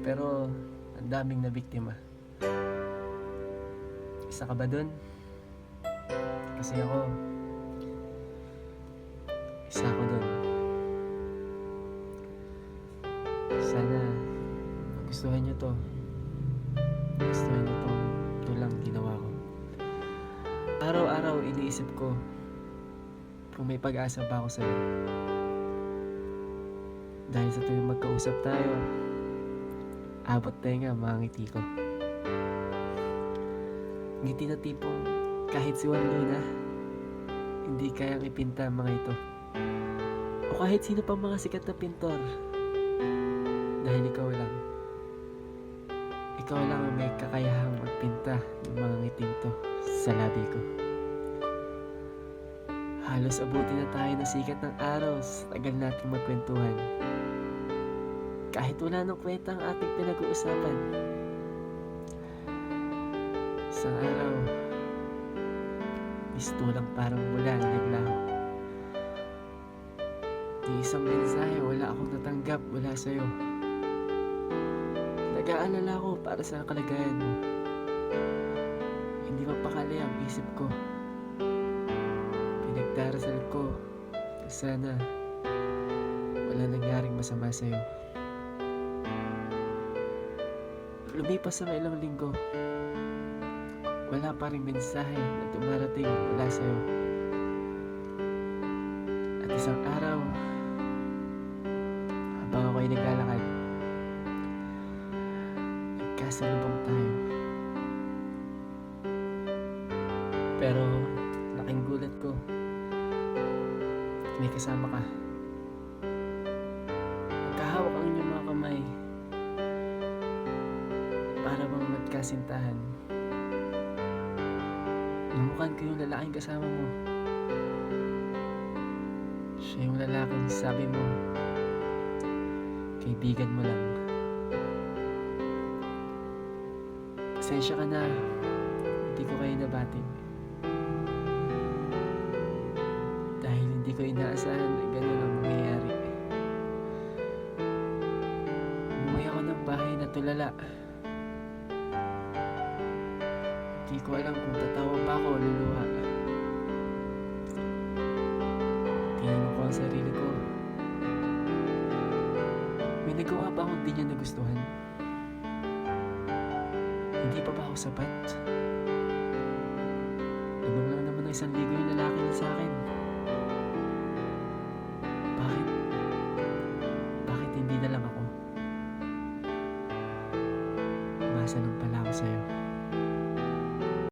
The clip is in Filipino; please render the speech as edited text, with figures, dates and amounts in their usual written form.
pero ang daming nabiktima. Isa ka ba dun? Kasi ako, isa ako dun. Sana magustuhan nyo to. Gustuhan nyo to lang ginawa ko. Araw-araw iniisip ko kung may pag-asa ba ako sa'yo. Dahil sa tuwing magkausap tayo, abot tayo nga mga ngiti ko. Ngiti na tipong kahit si Juan Luna, hindi kayang ipinta ang mga ito. O kahit sino pang mga sikat na pintor. Dahil ikaw lang. Ikaw lang ang may kakayahang magpinta ng mga ngiting to sa labi ko. Halos abutin na tayo ng sikat ng araw sa tagal nating magkwentuhan. Kahit wala nang kwenta ang ating pinag-uusapan. Isang araw, mistulang parang mula na naglaho. Di isang mensahe wala akong natanggap mula sa'yo. Nag-aalala ko para sa kalagayan mo. Hindi mapakali ang isip ko. Pinagdarasal ko na sana wala nangyaring masama sa'yo. Lumipas ang ilang linggo. Wala pa rin mensahe na dumarating mula sa'yo. At isang araw, habang ako'y naglalakad, nagkasalubong tayo. Pero laking gulat ko, may kasama ka. Magkahawak ang inyong mga kamay, para bang magkasintahan. Namukhaan ko yung lalaking kasama mo. Siya yung lalaking sabi mo, kaibigan mo lang. Pasensya ka na, hindi ko kayo nabating. Dahil hindi ko inaasahan na gano'n ang mangyayari. Umuwi ako ng bahay na tulala. Hindi ko alam kung tatawa ba ako o luluha. Tinanong ko ang sarili ko, may nagawa ba akong di niya nagustuhan? Hindi pa ba ako sapat? Lamang lang naman ng 1,000 yung lalaki niya sa akin. Bakit? Bakit hindi na lang ako? Umasa lang pala ako sa'yo.